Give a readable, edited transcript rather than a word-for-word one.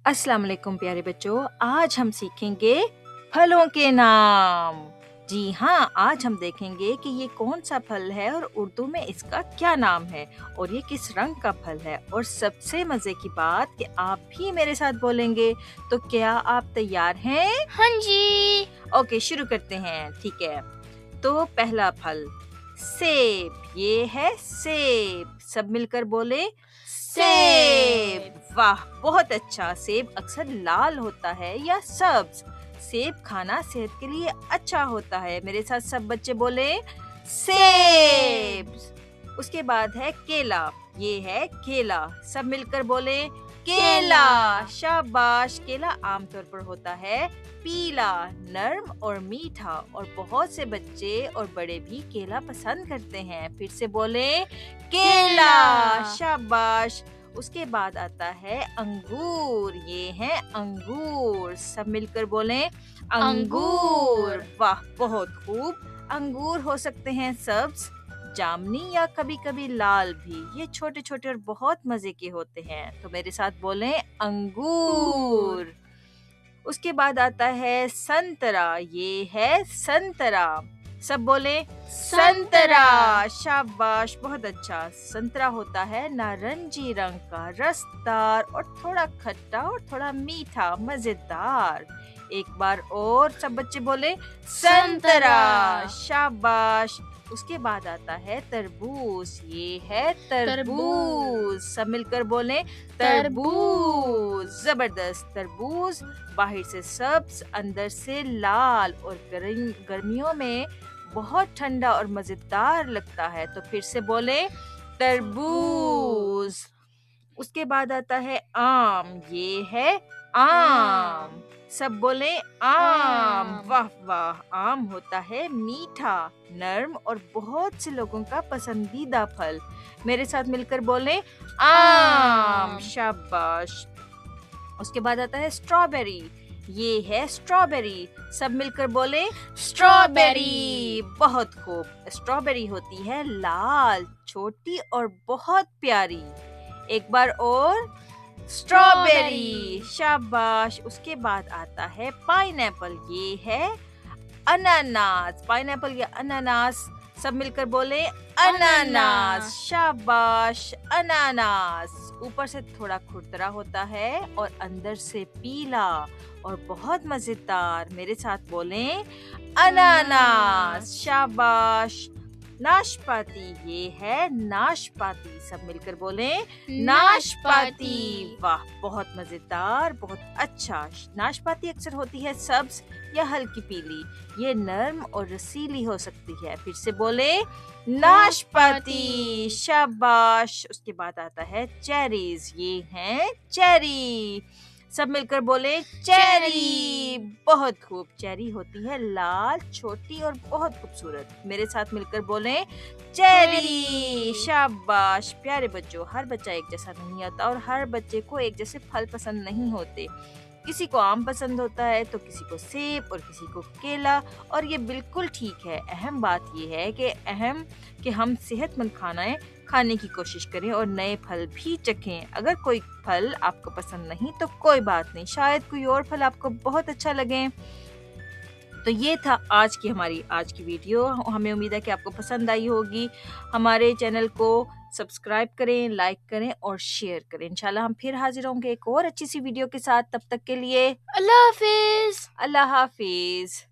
अस्सलाम वालेकुम प्यारे बच्चों, आज हम सीखेंगे फलों के नाम। जी हाँ, आज हम देखेंगे कि ये कौन सा फल है और उर्दू में इसका क्या नाम है और ये किस रंग का फल है। और सबसे मज़े की बात कि आप भी मेरे साथ बोलेंगे। तो क्या आप तैयार हैं? हाँ जी। ओके, शुरू करते हैं। ठीक है, तो पहला फल सेब। ये है सेब। सब मिलकर बोले सेब। वाह, बहुत अच्छा। सेब अक्सर लाल होता है या सब्ज। सेब खाना सेहत के लिए अच्छा होता है। मेरे साथ सब बच्चे बोले सेब। उसके बाद है केला। ये है केला। सब मिलकर बोले केला। शाबाश। केला आमतौर पर होता है पीला, नर्म और मीठा, और बहुत से बच्चे और बड़े भी केला पसंद करते हैं। फिर से बोले केला। शाबाश। उसके बाद आता है अंगूर। ये है अंगूर। सब मिलकर बोले अंगूर। वाह, बहुत खूब। अंगूर हो सकते हैं सब्ज, जामुनी या कभी-कभी लाल भी। ये छोटे-छोटे और बहुत मजे के होते हैं। तो मेरे साथ बोलें अंगूर। उसके बाद आता है संतरा। ये है संतरा। सब बोले संतरा। शाबाश, बहुत अच्छा। संतरा होता है नारंगी रंग का, रसदार और थोड़ा खट्टा और थोड़ा मीठा, मजेदार। एक बार और सब बच्चे बोले संतरा। शाबाश। उसके बाद आता है तरबूज। ये है तरबूज। सब मिलकर बोले तरबूज। जबरदस्त। तरबूज बाहर से सब्ज, अंदर से लाल और गर्मियों में बहुत ठंडा और मजेदार लगता है। तो फिर से बोले तरबूज। उसके बाद आता है आम। ये है आम। सब बोले आम। वाह वाह। आम होता है मीठा, नर्म और बहुत से लोगों का पसंदीदा फल। मेरे साथ मिलकर बोले आम। शाबाश। उसके बाद आता है स्ट्रॉबेरी। ये है स्ट्रॉबेरी। सब मिलकर बोले स्ट्रॉबेरी। बहुत खूब। स्ट्रॉबेरी होती है लाल, छोटी और बहुत प्यारी। एक बार और स्ट्रॉबेरी। शाबाश। उसके बाद आता है पाइनएप्पल। ये है अनानास। पाइनएप्पल या अनानास। सब मिलकर बोले अनानास। शाबाश। अनानास ऊपर से थोड़ा खुरदरा होता है और अंदर से पीला और बहुत मजेदार। मेरे साथ बोलें अनानास। शाबाश। नाशपाती। ये है नाशपाती। सब मिलकर बोलें नाशपाती। वाह, बहुत मजेदार, बहुत अच्छा। नाशपाती अक्सर होती है सब्ज या हल्की पीली। ये नर्म और रसीली हो सकती है। फिर से बोले नाशपाती। शाबाश। उसके बाद आता है चेरीज। ये हैं चेरी। सब मिलकर बोले चेरी। बहुत खूब। चेरी होती है लाल, छोटी और बहुत खूबसूरत। मेरे साथ मिलकर बोले चेरी। शाबाश। प्यारे बच्चों, हर बच्चा एक जैसा नहीं होता और हर बच्चे को एक जैसे फल पसंद नहीं होते। किसी को आम पसंद होता है तो किसी को सेब और किसी को केला, और ये बिल्कुल ठीक है। अहम बात ये है कि हम सेहतमंद खानाएं खाने की कोशिश करें और नए फल भी चखें। अगर कोई फल आपको पसंद नहीं तो कोई बात नहीं, शायद कोई और फल आपको बहुत अच्छा लगे। तो ये था आज की वीडियो। हमें उम्मीद है कि आपको पसंद आई होगी। हमारे चैनल को सब्सक्राइब करें, लाइक करें और शेयर करें। इंशाल्लाह हम फिर हाजिर होंगे एक और अच्छी सी वीडियो के साथ। तब तक के लिए अल्लाह हाफिज। अल्लाह हाफिज।